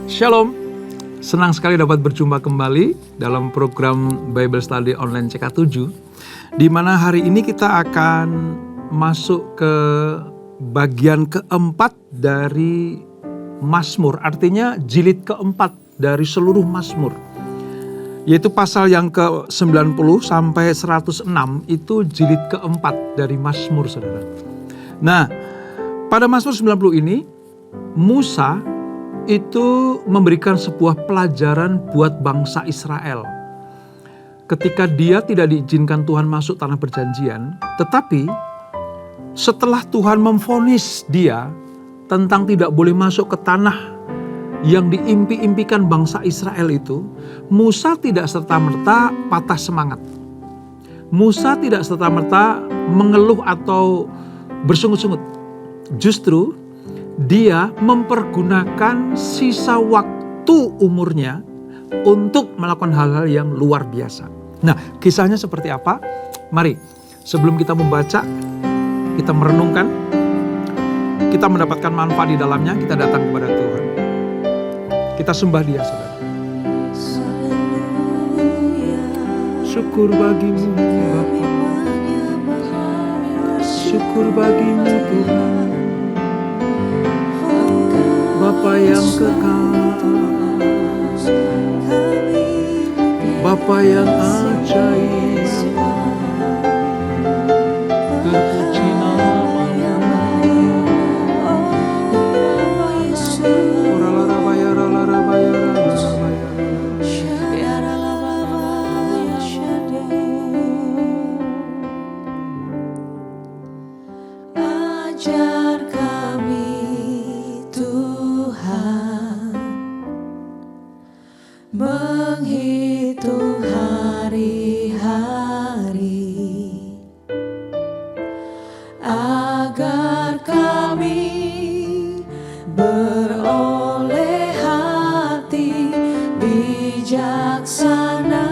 Shalom, senang sekali dapat berjumpa kembali dalam program Bible Study Online CK7, di mana hari ini kita akan masuk ke bagian keempat dari Mazmur, artinya jilid keempat dari seluruh Mazmur, yaitu pasal yang ke-90 sampai 106 itu jilid keempat dari Mazmur, saudara. Nah, pada Mazmur 90 ini, Musa itu memberikan sebuah pelajaran buat bangsa Israel. Ketika dia tidak diizinkan Tuhan masuk tanah perjanjian, tetapi setelah Tuhan memvonis dia tentang tidak boleh masuk ke tanah yang diimpi-impikan bangsa Israel itu, Musa tidak serta-merta patah semangat. Musa tidak serta-merta mengeluh atau bersungut-sungut. Justru dia mempergunakan sisa waktu umurnya untuk melakukan hal-hal yang luar biasa. Nah, kisahnya seperti apa? Mari, sebelum kita membaca, kita merenungkan, kita mendapatkan manfaat di dalamnya, kita datang kepada Tuhan. Kita sembah Dia, saudara. Syukur bagimu, Bapa. Syukur bagimu, Tuhan. Bapa yang kekal, Bapa yang ajaib, terpuji nama-Mu. Ajar kami Tuhan menghitung hari-hari, agar kami beroleh hati bijaksana.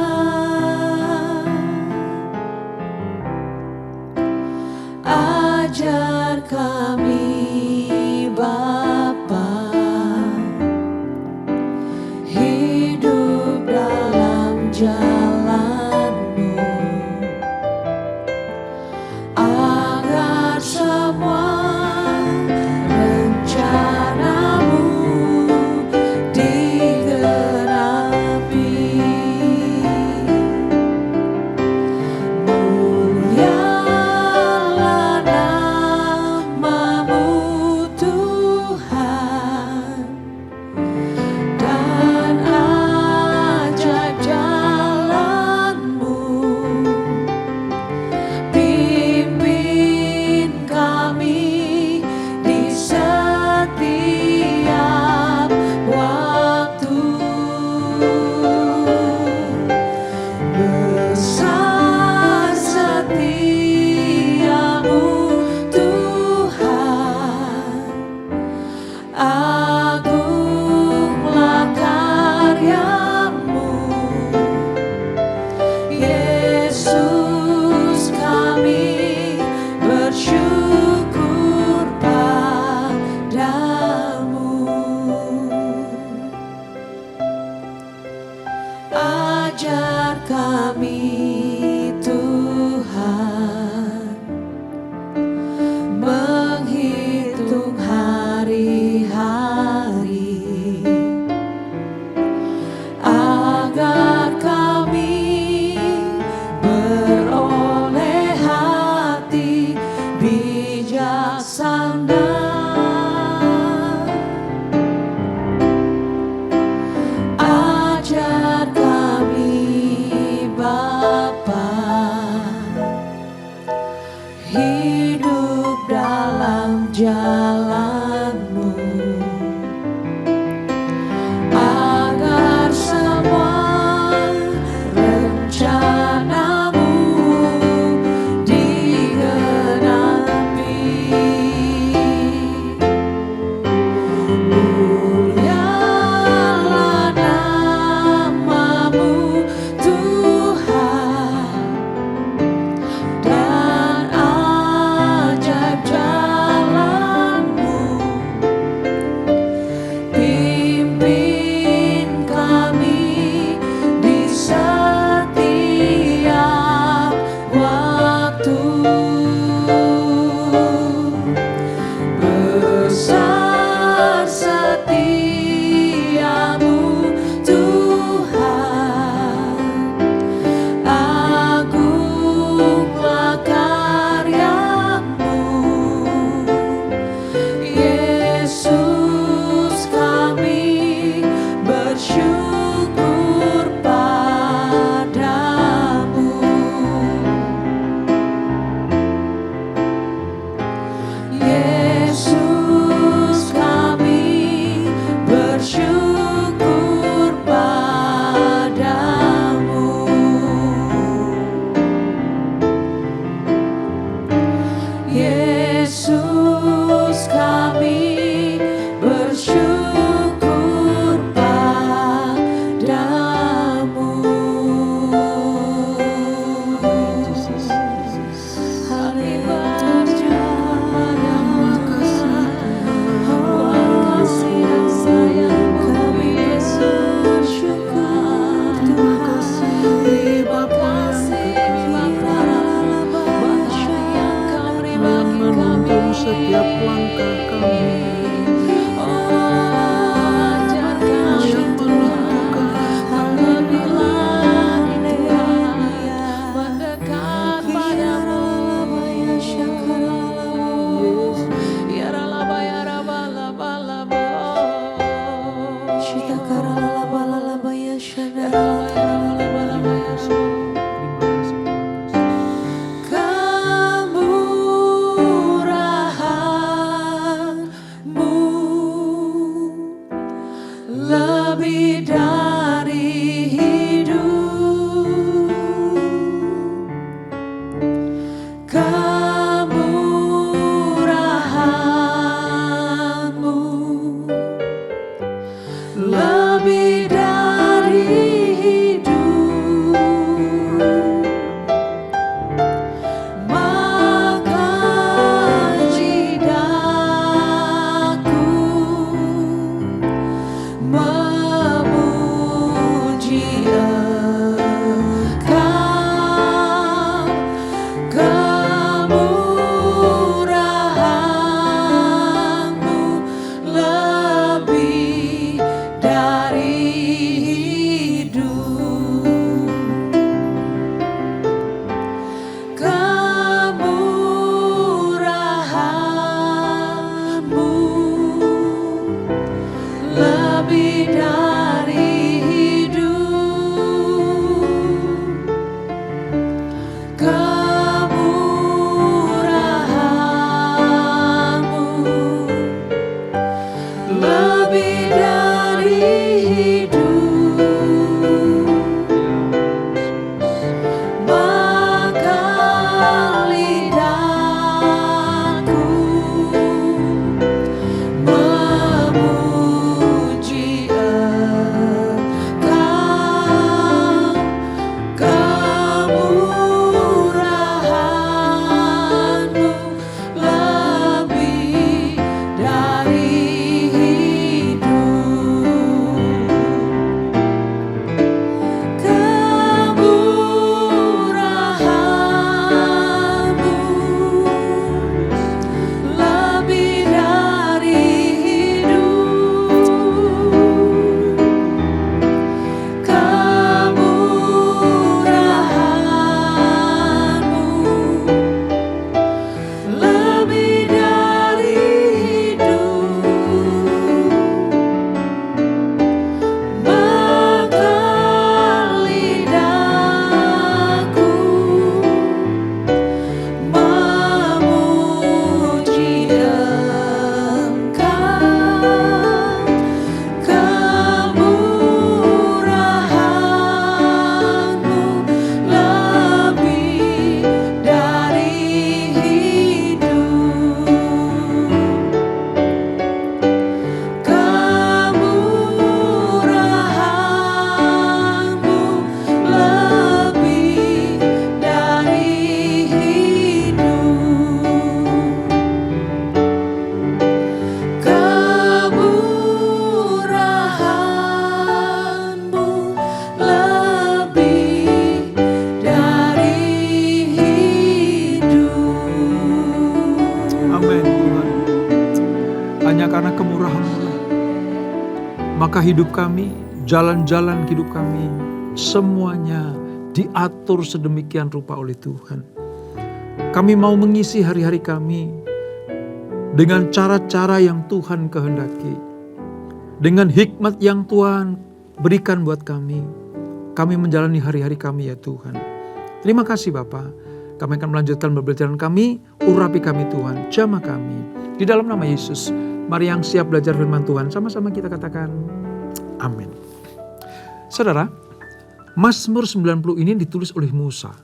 Ajar kami Bapa hidup dalam lebih dari hidup, kemurahan-Mu lebih dari hidup, maka jidaku memuji Engkau, kemurahan-Mu lebih dari hidup, kemurahan-Mu lebih dari hidup, kemurahan-Mu lebih dari hidup, maka lidahku memuji Engkau, kemurahan-Mu lebih dari hidup, kemurahan-Mu lebih dari hidup, kemurahan-Mu lebih dari hidup, maka lidahku memuji Engkau, kemurahan-Mu lebih dari hidup, kemurahan-Mu lebih dari hidup, kemurahan-Mu lebih dari hidup. Amin Tuhan. Hanya karena kemurahan-Mu lah, maka hidup kami, jalan-jalan hidup kami, semuanya diatur sedemikian rupa oleh Tuhan. Kami mau mengisi hari-hari kami dengan cara-cara yang Tuhan kehendaki, dengan hikmat yang Tuhan berikan buat kami. Kami menjalani hari-hari kami ya Tuhan. Terima kasih Bapa. Kami akan melanjutkan pembelajaran kami, urapi kami Tuhan, jamah kami. Di dalam nama Yesus, mari yang siap belajar firman Tuhan, sama-sama kita katakan, amin. Saudara, Mazmur 90 ini ditulis oleh Musa.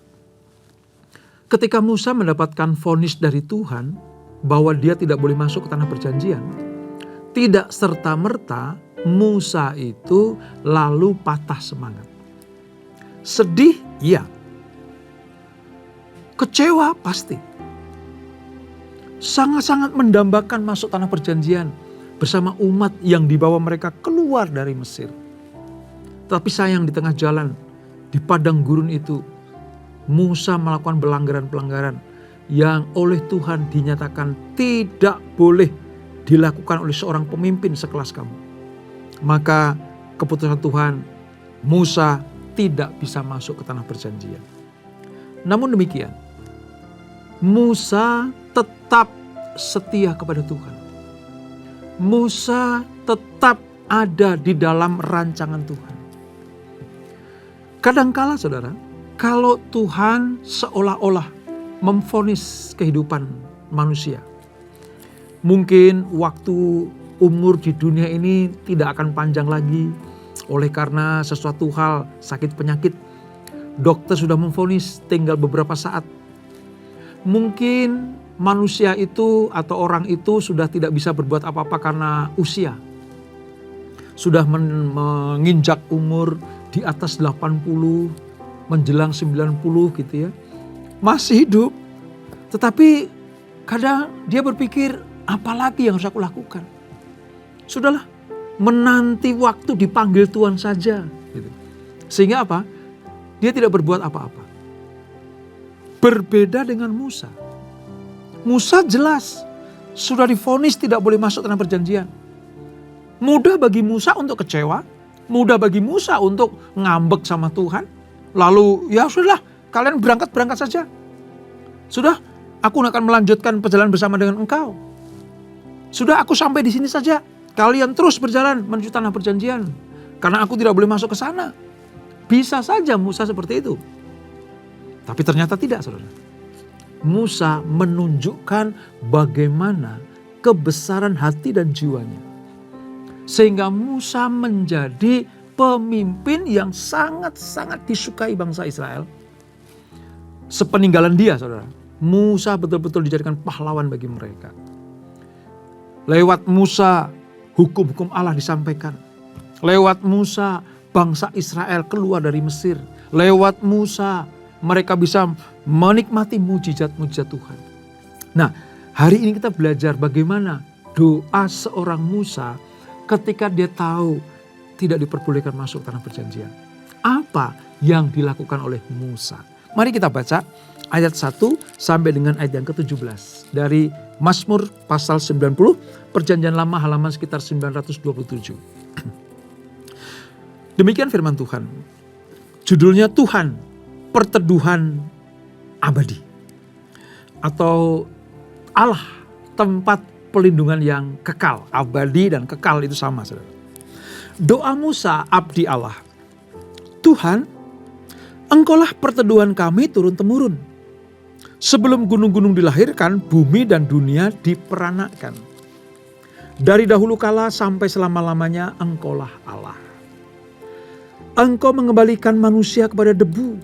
Ketika Musa mendapatkan vonis dari Tuhan, bahwa dia tidak boleh masuk ke tanah perjanjian, tidak serta-merta Musa itu lalu patah semangat. Sedih, iya. Kecewa, pasti. Sangat-sangat mendambakan masuk tanah perjanjian bersama umat yang dibawa mereka keluar dari Mesir. Tapi sayang di tengah jalan, di padang gurun itu, Musa melakukan pelanggaran-pelanggaran yang oleh Tuhan dinyatakan tidak boleh dilakukan oleh seorang pemimpin sekelas kamu. Maka keputusan Tuhan, Musa tidak bisa masuk ke tanah perjanjian. Namun demikian, Musa tetap setia kepada Tuhan. Musa tetap ada di dalam rancangan Tuhan. Kadangkala saudara, kalau Tuhan seolah-olah memvonis kehidupan manusia, mungkin waktu umur di dunia ini tidak akan panjang lagi oleh karena sesuatu hal sakit penyakit. Dokter sudah memvonis tinggal beberapa saat. Mungkin manusia itu atau orang itu sudah tidak bisa berbuat apa-apa karena usia. Sudah menginjak umur di atas 80, menjelang 90 gitu ya. Masih hidup. Tetapi kadang dia berpikir, apalagi yang harus aku lakukan? Sudahlah, menanti waktu dipanggil Tuhan saja. Gitu. Sehingga apa? Dia tidak berbuat apa-apa. Berbeda dengan Musa. Musa jelas sudah divonis tidak boleh masuk tanah perjanjian. Mudah bagi Musa untuk kecewa. Mudah bagi Musa untuk ngambek sama Tuhan. Lalu ya sudahlah, kalian berangkat saja. Sudah, aku akan melanjutkan perjalanan bersama dengan engkau. Sudah, aku sampai di sini saja. Kalian terus berjalan menuju tanah perjanjian. Karena aku tidak boleh masuk ke sana. Bisa saja Musa seperti itu. Tapi ternyata tidak, saudara. Musa menunjukkan bagaimana kebesaran hati dan jiwanya. Sehingga Musa menjadi pemimpin yang sangat-sangat disukai bangsa Israel. Sepeninggalan dia, saudara, Musa betul-betul dijadikan pahlawan bagi mereka. Lewat Musa, hukum-hukum Allah disampaikan. Lewat Musa, bangsa Israel keluar dari Mesir. Lewat Musa, mereka bisa menikmati mujizat-mujizat Tuhan. Nah, hari ini kita belajar bagaimana doa seorang Musa ketika dia tahu tidak diperbolehkan masuk tanah perjanjian. Apa yang dilakukan oleh Musa? Mari kita baca ayat 1 sampai dengan ayat yang ke-17. Dari Mazmur pasal 90, Perjanjian Lama halaman sekitar 927. Demikian firman Tuhan. Judulnya Tuhan, Perteduhan Abadi. Atau Allah, tempat pelindungan yang kekal. Abadi dan kekal itu sama, saudara. Doa Musa, abdi Allah. Tuhan, Engkaulah perteduhan kami turun-temurun. Sebelum gunung-gunung dilahirkan, bumi dan dunia diperanakkan. Dari dahulu kala sampai selama-lamanya Engkaulah Allah. Engkau mengembalikan manusia kepada debu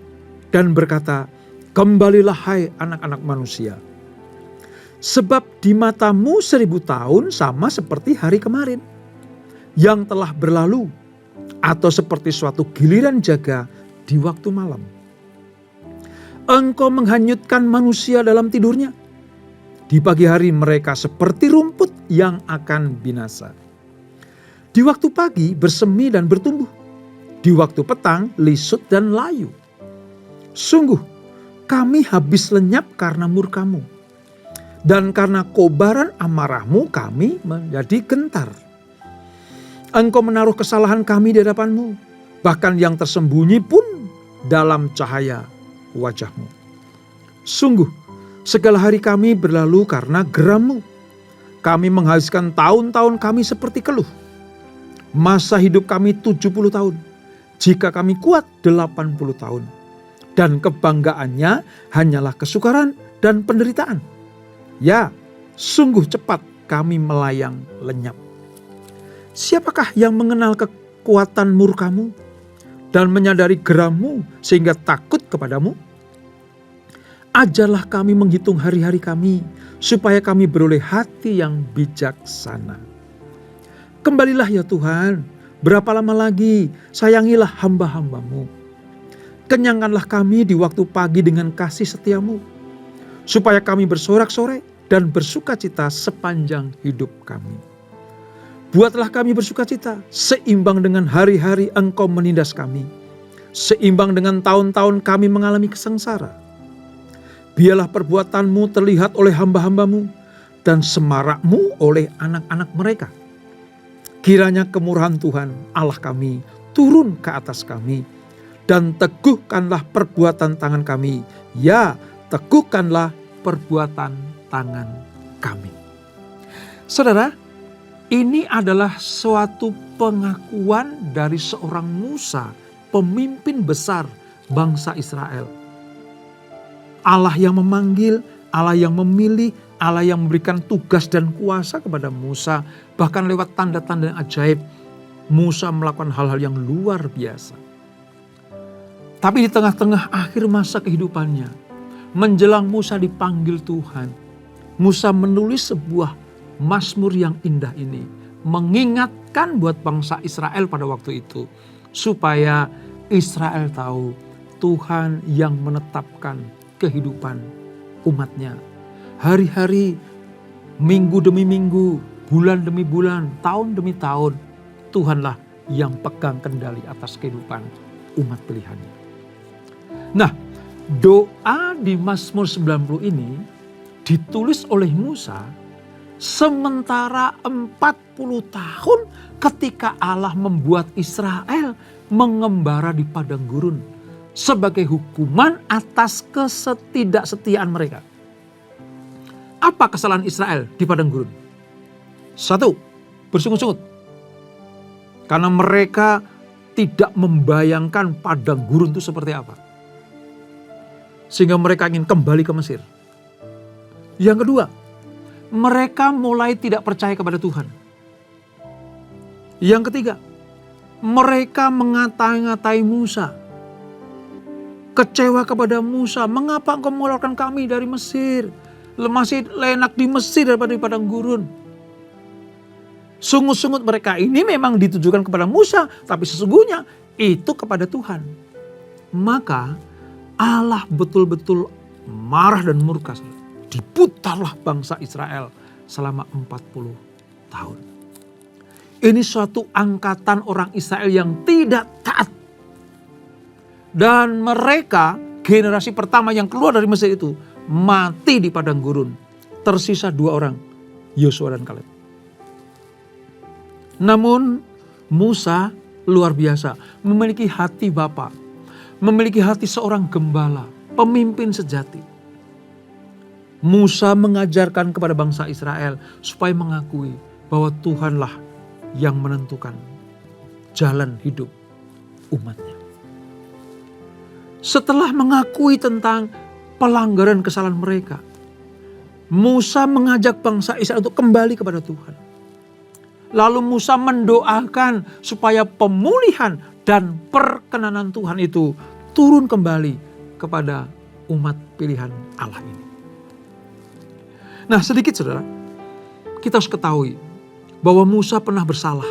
dan berkata, kembalilah hai anak-anak manusia. Sebab di matamu 1000 tahun sama seperti hari kemarin yang telah berlalu, atau seperti suatu giliran jaga di waktu malam. Engkau menghanyutkan manusia dalam tidurnya. Di pagi hari mereka seperti rumput yang akan binasa. Di waktu pagi bersemi dan bertumbuh. Di waktu petang lisut dan layu. Sungguh kami habis lenyap karena murkamu. Dan karena kobaran amarahmu kami menjadi gentar. Engkau menaruh kesalahan kami di hadapanmu. Bahkan yang tersembunyi pun dalam cahaya wajahmu. Sungguh segala hari kami berlalu karena gerammu. Kami menghabiskan tahun-tahun kami seperti keluh. Masa hidup kami 70 tahun. Jika kami kuat 80 tahun. Dan kebanggaannya hanyalah kesukaran dan penderitaan. Ya, sungguh cepat kami melayang lenyap. Siapakah yang mengenal kekuatan murkamu dan menyadari gerammu sehingga takut kepadamu? Ajarlah kami menghitung hari-hari kami supaya kami beroleh hati yang bijaksana. Kembalilah ya Tuhan, berapa lama lagi? Sayangilah hamba-hambamu. Kenyangkanlah kami di waktu pagi dengan kasih setiamu, supaya kami bersorak-sorai dan bersukacita sepanjang hidup kami. Buatlah kami bersukacita, seimbang dengan hari-hari Engkau menindas kami, seimbang dengan tahun-tahun kami mengalami kesengsara. Biarlah perbuatanmu terlihat oleh hamba-hambamu, dan semarakmu oleh anak-anak mereka. Kiranya kemurahan Tuhan Allah kami turun ke atas kami, dan teguhkanlah perbuatan tangan kami. Ya, teguhkanlah perbuatan tangan kami. Saudara, Ini adalah suatu pengakuan dari seorang Musa, pemimpin besar bangsa Israel. Allah yang memanggil, Allah yang memilih, Allah yang memberikan tugas dan kuasa kepada Musa. Bahkan lewat tanda-tanda yang ajaib, Musa melakukan hal-hal yang luar biasa. Tapi di tengah-tengah akhir masa kehidupannya, menjelang Musa dipanggil Tuhan, Musa menulis sebuah Mazmur yang indah ini, mengingatkan buat bangsa Israel pada waktu itu, supaya Israel tahu Tuhan yang menetapkan kehidupan umatnya. Hari-hari, minggu demi minggu, bulan demi bulan, tahun demi tahun, Tuhanlah yang pegang kendali atas kehidupan umat pilihannya. Nah, doa di Mazmur 90 ini ditulis oleh Musa sementara 40 tahun ketika Allah membuat Israel mengembara di padang gurun sebagai hukuman atas ketidaksetiaan mereka. Apa kesalahan Israel di padang gurun? 1, bersungut-sungut. Karena mereka tidak membayangkan padang gurun itu seperti apa. Sehingga mereka ingin kembali ke Mesir. Yang kedua, mereka mulai tidak percaya kepada Tuhan. Yang ketiga, mereka mengatai-ngatai Musa. Kecewa kepada Musa, mengapa engkau mengeluarkan kami dari Mesir? Masih enak di Mesir daripada di padang gurun. Sungut-sungut mereka ini memang ditujukan kepada Musa, tapi sesungguhnya itu kepada Tuhan. Maka Allah betul-betul marah dan murka. Diputarlah bangsa Israel selama 40 tahun. Ini suatu angkatan orang Israel yang tidak taat. Dan mereka, generasi pertama yang keluar dari Mesir itu, mati di padang gurun. Tersisa 2 orang, Yosua dan Kaleb. Namun Musa luar biasa, memiliki hati bapa, memiliki hati seorang gembala, pemimpin sejati. Musa mengajarkan kepada bangsa Israel supaya mengakui bahwa Tuhanlah yang menentukan jalan hidup umatnya. Setelah mengakui tentang pelanggaran kesalahan mereka, Musa mengajak bangsa Israel untuk kembali kepada Tuhan. Lalu Musa mendoakan supaya pemulihan dan perkenanan Tuhan itu turun kembali kepada umat pilihan Allah ini. Nah, sedikit saudara, kita harus ketahui bahwa Musa pernah bersalah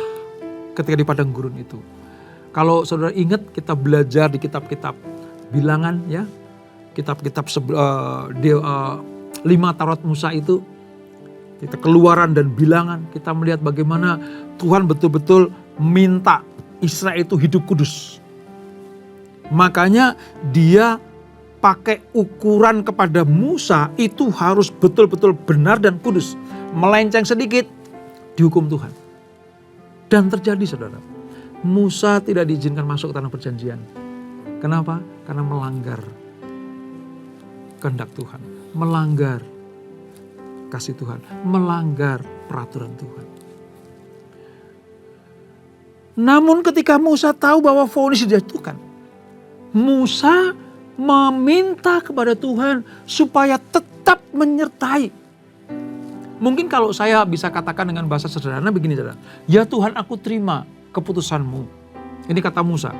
ketika di padang gurun itu. Kalau saudara ingat, kita belajar di kitab-kitab Bilangan, ya, kitab-kitab 5 Taurat Musa itu, kita Keluaran dan Bilangan, kita melihat bagaimana Tuhan betul-betul minta Israel itu hidup kudus. Makanya dia pakai ukuran kepada Musa itu harus betul-betul benar dan kudus. Melenceng sedikit, dihukum Tuhan. Dan terjadi saudara, Musa tidak diizinkan masuk ke tanah perjanjian. Kenapa? Karena melanggar kehendak Tuhan, melanggar kasih Tuhan, melanggar peraturan Tuhan. Namun ketika Musa tahu bahwa vonis dijatuhkan, Musa meminta kepada Tuhan supaya tetap menyertai. Mungkin kalau saya bisa katakan dengan bahasa sederhana begini saudara. Ya Tuhan, aku terima keputusanmu. Ini kata Musa.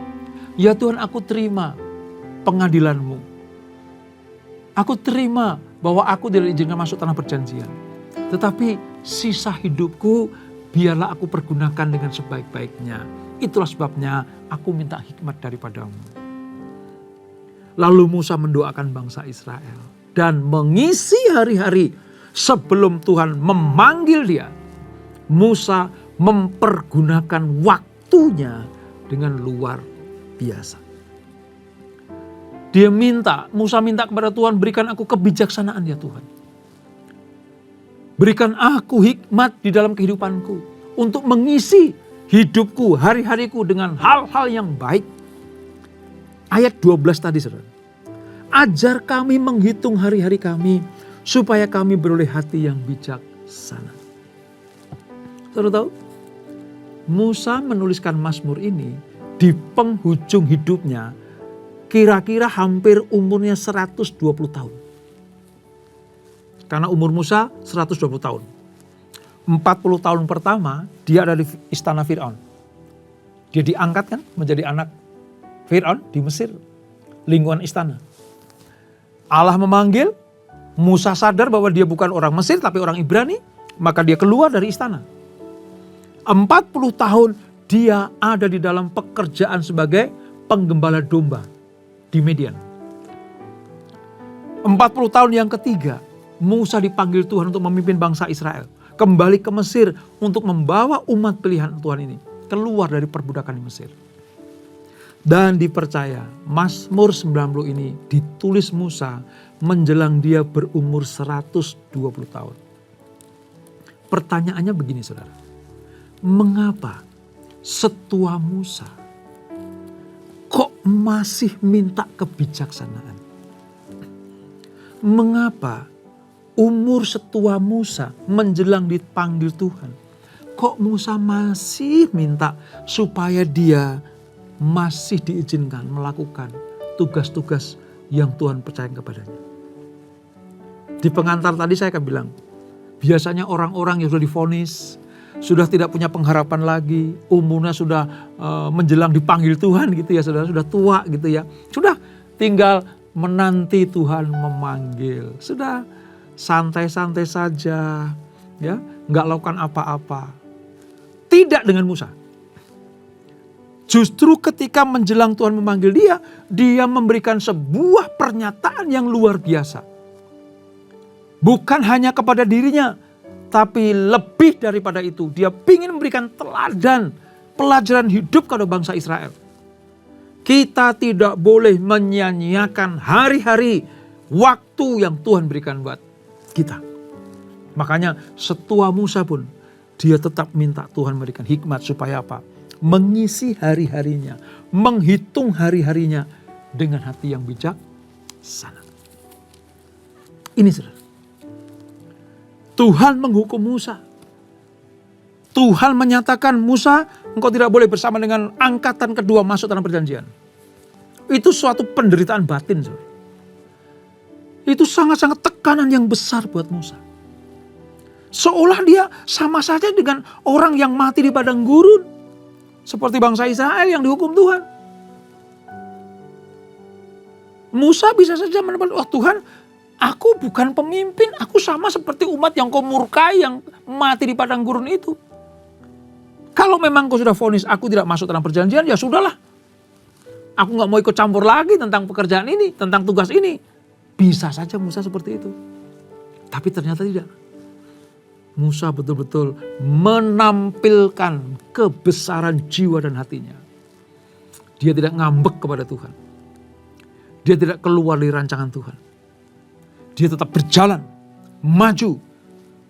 Ya Tuhan, aku terima pengadilanmu. Aku terima bahwa aku tidak diizinkan masuk tanah perjanjian. Tetapi sisa hidupku biarlah aku pergunakan dengan sebaik-baiknya. Itulah sebabnya aku minta hikmat daripadamu. Lalu Musa mendoakan bangsa Israel. Dan mengisi hari-hari sebelum Tuhan memanggil dia. Musa mempergunakan waktunya dengan luar biasa. Musa minta kepada Tuhan, berikan aku kebijaksanaan ya Tuhan. Berikan aku hikmat di dalam kehidupanku. Untuk mengisi hidupku, hari-hariku dengan hal-hal yang baik. Ayat 12 tadi saudara. Ajar kami menghitung hari-hari kami, supaya kami beroleh hati yang bijaksana. Saudara tahu? Musa menuliskan Mazmur ini di penghujung hidupnya, kira-kira hampir umurnya 120 tahun. Karena umur Musa 120 tahun. 40 tahun pertama dia ada di istana Fir'aun. Dia diangkat kan menjadi anak Fir'aun di Mesir, lingkungan istana. Allah memanggil, Musa sadar bahwa dia bukan orang Mesir tapi orang Ibrani, maka dia keluar dari istana. 40 tahun dia ada di dalam pekerjaan sebagai penggembala domba di Midian. 40 tahun yang ketiga, Musa dipanggil Tuhan untuk memimpin bangsa Israel. Kembali ke Mesir untuk membawa umat pilihan Tuhan ini keluar dari perbudakan di Mesir. Dan dipercaya Mazmur 90 ini ditulis Musa menjelang dia berumur 120 tahun. Pertanyaannya begini saudara. Mengapa setua Musa kok masih minta kebijaksanaan? Mengapa umur setua Musa menjelang dipanggil Tuhan, kok Musa masih minta supaya dia masih diizinkan melakukan tugas-tugas yang Tuhan percayakan kepadanya? Di pengantar tadi saya akan bilang, biasanya orang-orang yang sudah divonis, sudah tidak punya pengharapan lagi, umurnya sudah menjelang dipanggil Tuhan gitu ya saudara, sudah tua gitu ya. Sudah tinggal menanti Tuhan memanggil. Sudah santai-santai saja ya, nggak lakukan apa-apa. Tidak dengan Musa. Justru ketika menjelang Tuhan memanggil dia memberikan sebuah pernyataan yang luar biasa. Bukan hanya kepada dirinya, tapi lebih daripada itu, dia ingin memberikan teladan, pelajaran hidup kepada bangsa Israel. Kita tidak boleh menyia-nyiakan hari-hari waktu yang Tuhan berikan buat kita. Makanya setua Musa pun, dia tetap minta Tuhan memberikan hikmat supaya apa? Mengisi hari-harinya, menghitung hari-harinya dengan hati yang bijaksana. Ini saudara. Tuhan menghukum Musa. Tuhan menyatakan, Musa, engkau tidak boleh bersama dengan angkatan kedua masuk dalam perjanjian. Itu suatu penderitaan batin. Saudara. Itu sangat-sangat tekanan yang besar buat Musa. Seolah dia sama saja dengan orang yang mati di padang gurun. Seperti bangsa Israel yang dihukum Tuhan. Musa bisa saja mendapat, oh Tuhan, aku bukan pemimpin, aku sama seperti umat yang kau murkai, yang mati di padang gurun itu. Kalau memang kau sudah vonis aku tidak masuk dalam perjanjian, ya sudahlah. Aku gak mau ikut campur lagi tentang pekerjaan ini, tentang tugas ini. Bisa saja Musa seperti itu. Tapi ternyata tidak. Musa betul-betul menampilkan kebesaran jiwa dan hatinya. Dia tidak ngambek kepada Tuhan. Dia tidak keluar dari rancangan Tuhan. Dia tetap berjalan, maju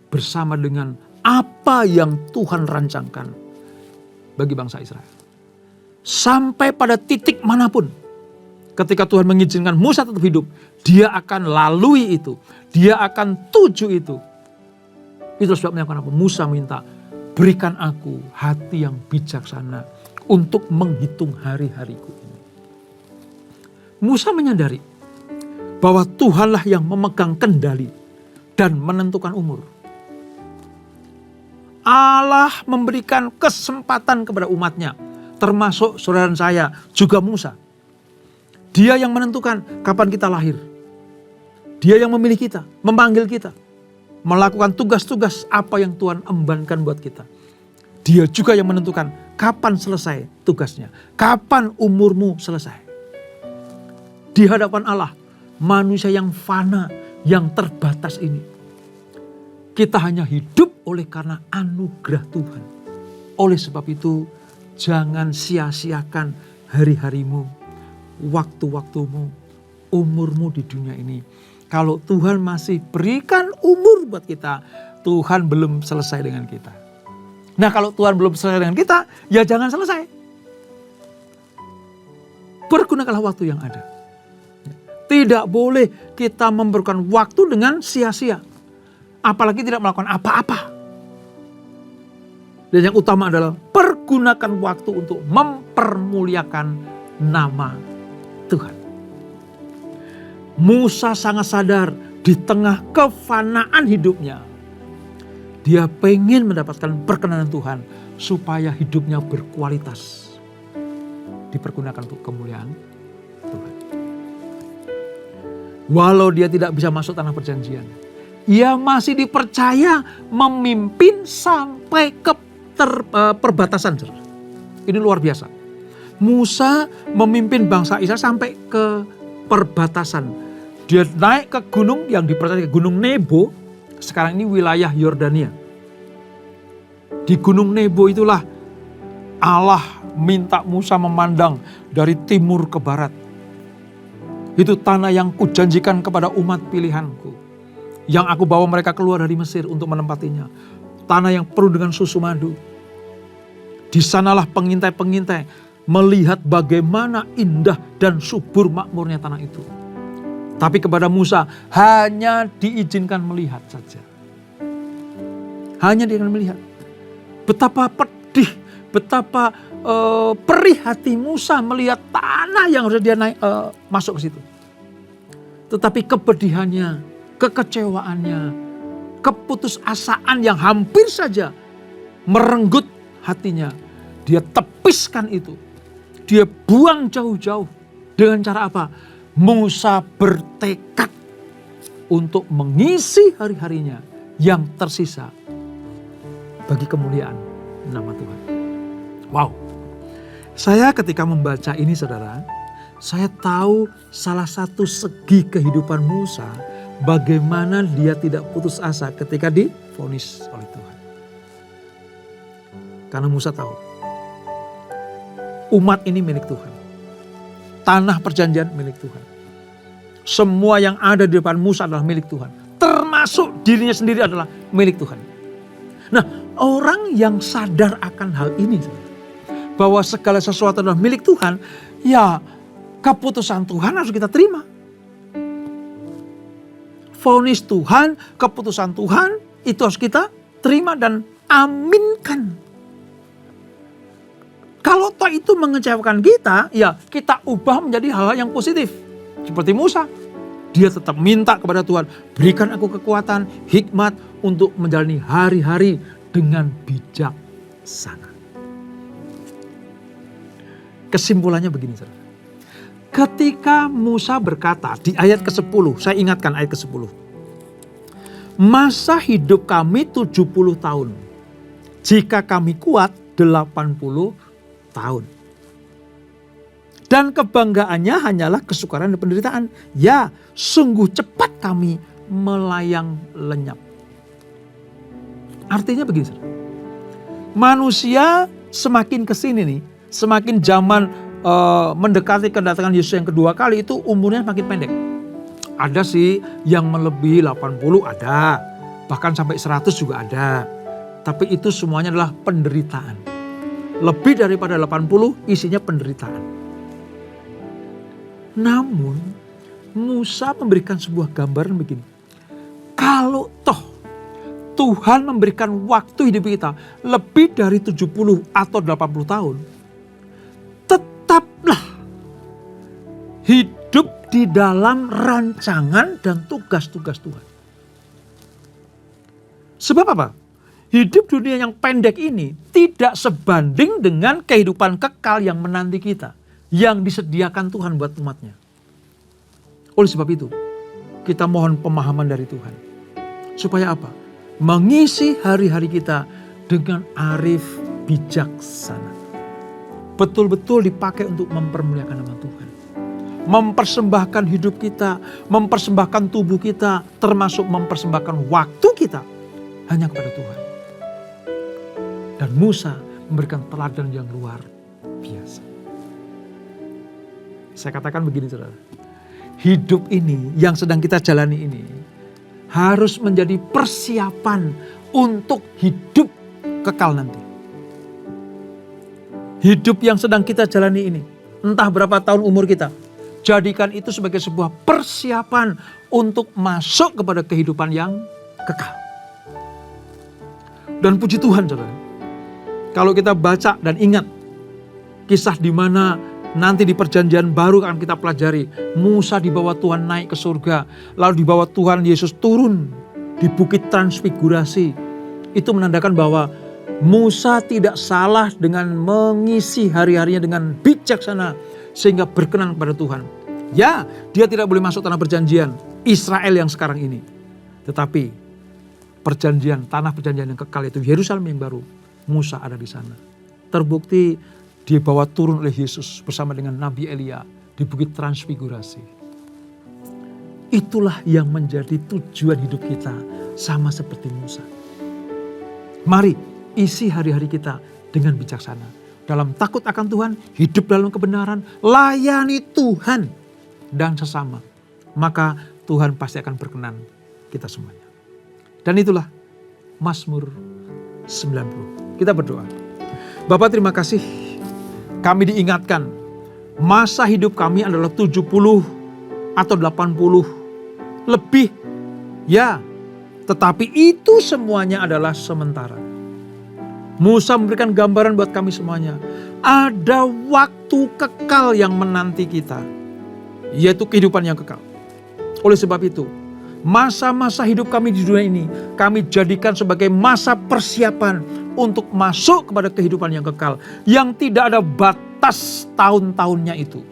bersama dengan apa yang Tuhan rancangkan bagi bangsa Israel. Sampai pada titik manapun, ketika Tuhan mengizinkan Musa tetap hidup, dia akan lalui itu, dia akan tuju itu. Itu sebabnya kenapa Musa minta, berikan aku hati yang bijaksana untuk menghitung hari-hariku ini. Musa menyadari bahwa Tuhanlah yang memegang kendali dan menentukan umur. Allah memberikan kesempatan kepada umatnya, termasuk saudara saya, juga Musa. Dia yang menentukan kapan kita lahir. Dia yang memilih kita, memanggil kita, melakukan tugas-tugas apa yang Tuhan embankan buat kita. Dia juga yang menentukan kapan selesai tugasnya, kapan umurmu selesai. Di hadapan Allah, manusia yang fana, yang terbatas ini, kita hanya hidup oleh karena anugerah Tuhan. Oleh sebab itu, jangan sia-siakan hari-harimu, waktu-waktumu, umurmu di dunia ini. Kalau Tuhan masih berikan umur buat kita, Tuhan belum selesai dengan kita. Nah kalau Tuhan belum selesai dengan kita, ya jangan selesai. Pergunakanlah waktu yang ada. Tidak boleh kita memberikan waktu dengan sia-sia. Apalagi tidak melakukan apa-apa. Dan yang utama adalah pergunakan waktu untuk mempermuliakan nama Tuhan. Musa sangat sadar di tengah kefanaan hidupnya, dia pengen mendapatkan perkenanan Tuhan supaya hidupnya berkualitas, dipergunakan untuk kemuliaan Tuhan. Walau dia tidak bisa masuk tanah perjanjian, ia masih dipercaya memimpin sampai ke perbatasan. Ini luar biasa. Musa memimpin bangsa Israel sampai ke perbatasan. Dia naik ke gunung yang dipercaya Gunung Nebo. Sekarang ini wilayah Yordania. Di Gunung Nebo itulah Allah minta Musa memandang dari timur ke barat. Itu tanah yang kujanjikan kepada umat pilihanku, yang aku bawa mereka keluar dari Mesir untuk menempatinya. Tanah yang penuh dengan susu madu. Di sanalah pengintai-pengintai melihat bagaimana indah dan subur makmurnya tanah itu. Tapi kepada Musa hanya diizinkan melihat saja. Hanya diizinkan melihat. Betapa pedih, betapa perih hati Musa melihat tanah yang harus dia naik, masuk ke situ. Tetapi kepedihannya, kekecewaannya, keputusasaan yang hampir saja merenggut hatinya, dia tepiskan itu. Dia buang jauh-jauh. Dengan cara apa? Musa bertekad untuk mengisi hari-harinya yang tersisa bagi kemuliaan nama Tuhan. Wow. Saya ketika membaca ini saudara, saya tahu salah satu segi kehidupan Musa bagaimana dia tidak putus asa ketika divonis oleh Tuhan. Karena Musa tahu umat ini milik Tuhan. Tanah perjanjian milik Tuhan. Semua yang ada di depan Musa adalah milik Tuhan. Termasuk dirinya sendiri adalah milik Tuhan. Nah, orang yang sadar akan hal ini, bahwa segala sesuatu adalah milik Tuhan, ya keputusan Tuhan harus kita terima. Vonis Tuhan, keputusan Tuhan itu harus kita terima dan aminkan. Kalau toh itu mengecewakan kita, ya kita ubah menjadi hal-hal yang positif. Seperti Musa, dia tetap minta kepada Tuhan, berikan aku kekuatan, hikmat untuk menjalani hari-hari dengan bijaksana. Kesimpulannya begini, saudara. Ketika Musa berkata di ayat ke-10, saya ingatkan ayat ke-10. Masa hidup kami 70 tahun, jika kami kuat 80 tahun. Dan kebanggaannya hanyalah kesukaran dan penderitaan. Ya, sungguh cepat kami melayang lenyap. Artinya begini, saudara. Manusia semakin kesini nih, semakin zaman mendekati kedatangan Yesus yang kedua kali itu umurnya semakin pendek. Ada sih yang melebihi 80 ada, bahkan sampai 100 juga ada. Tapi itu semuanya adalah penderitaan. Lebih daripada 80 isinya penderitaan. Namun Musa memberikan sebuah gambaran begini. Kalau toh Tuhan memberikan waktu hidup kita lebih dari 70 atau 80 tahun, tetaplah hidup di dalam rancangan dan tugas-tugas Tuhan. Sebab apa? Hidup dunia yang pendek ini tidak sebanding dengan kehidupan kekal yang menanti kita, yang disediakan Tuhan buat umatnya. Oleh sebab itu, kita mohon pemahaman dari Tuhan. Supaya apa? Mengisi hari-hari kita dengan arif bijaksana. Betul-betul dipakai untuk mempermuliakan nama Tuhan. Mempersembahkan hidup kita, mempersembahkan tubuh kita, termasuk mempersembahkan waktu kita hanya kepada Tuhan. Dan Musa memberikan teladan yang luar biasa. Saya katakan begini, saudara. Hidup ini yang sedang kita jalani ini harus menjadi persiapan untuk hidup kekal nanti. Hidup yang sedang kita jalani ini, entah berapa tahun umur kita, jadikan itu sebagai sebuah persiapan untuk masuk kepada kehidupan yang kekal. Dan puji Tuhan, saudara, Kalau kita baca dan ingat kisah di mana nanti di perjanjian baru akan kita pelajari. Musa dibawa Tuhan naik ke surga. Lalu dibawa Tuhan Yesus turun di bukit transfigurasi. Itu menandakan bahwa Musa tidak salah dengan mengisi hari-harinya dengan bijaksana. Sehingga berkenan kepada Tuhan. Ya, dia tidak boleh masuk tanah perjanjian. Israel yang sekarang ini. Tetapi perjanjian, tanah perjanjian yang kekal itu Yerusalem yang baru. Musa ada di sana. Terbukti dibawa turun oleh Yesus bersama dengan Nabi Elia di bukit transfigurasi. Itulah yang menjadi tujuan hidup kita sama seperti Musa. Mari isi hari-hari kita dengan bijaksana. Dalam takut akan Tuhan, hidup dalam kebenaran, layani Tuhan dan sesama. Maka Tuhan pasti akan berkenan kita semuanya. Dan itulah Mazmur 90. Kita berdoa. Bapa, terima kasih. Kami diingatkan, masa hidup kami adalah 70 atau 80 lebih. Ya, tetapi itu semuanya adalah sementara. Musa memberikan gambaran buat kami semuanya. Ada waktu kekal yang menanti kita, yaitu kehidupan yang kekal. Oleh sebab itu, masa-masa hidup kami di dunia ini, kami jadikan sebagai masa persiapan untuk masuk kepada kehidupan yang kekal. Yang tidak ada batas tahun-tahunnya itu.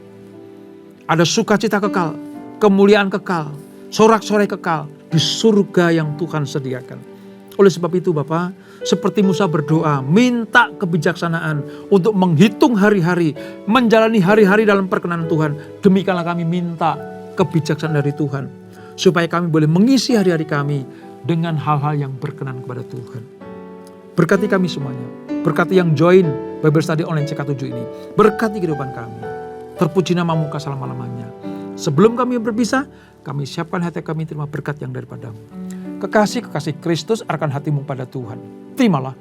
Ada sukacita kekal, kemuliaan kekal, sorak-sorai kekal di surga yang Tuhan sediakan. Oleh sebab itu Bapa, seperti Musa berdoa, minta kebijaksanaan untuk menghitung hari-hari, menjalani hari-hari dalam perkenan Tuhan. Demikianlah kami minta kebijaksanaan dari Tuhan. Supaya kami boleh mengisi hari-hari kami dengan hal-hal yang berkenan kepada Tuhan. Berkati kami semuanya. Berkati yang join Bible Study Online CK7 ini. Berkati kehidupan kami. Terpuji namamu selama-lamanya. Sebelum kami berpisah, kami siapkan hati kami terima berkat yang daripadamu. Kekasih-kekasih Kristus arahkan hatimu pada Tuhan. Terimalah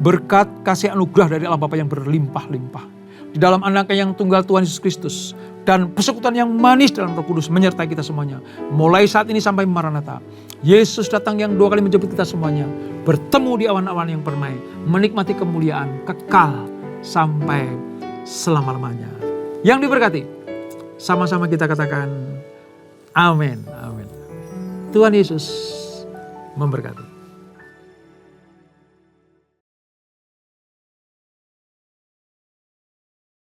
berkat kasih anugerah dari Allah Bapa yang berlimpah-limpah. Di dalam anaknya yang tunggal Tuhan Yesus Kristus. Dan persekutuan yang manis dalam Roh Kudus menyertai kita semuanya. Mulai saat ini sampai Maranatha. Yesus datang yang 2 kali menjemput kita semuanya. Bertemu di awan-awan yang permai. Menikmati kemuliaan kekal sampai selama-lamanya. Yang diberkati. Sama-sama kita katakan amin. Amin. Tuhan Yesus memberkati.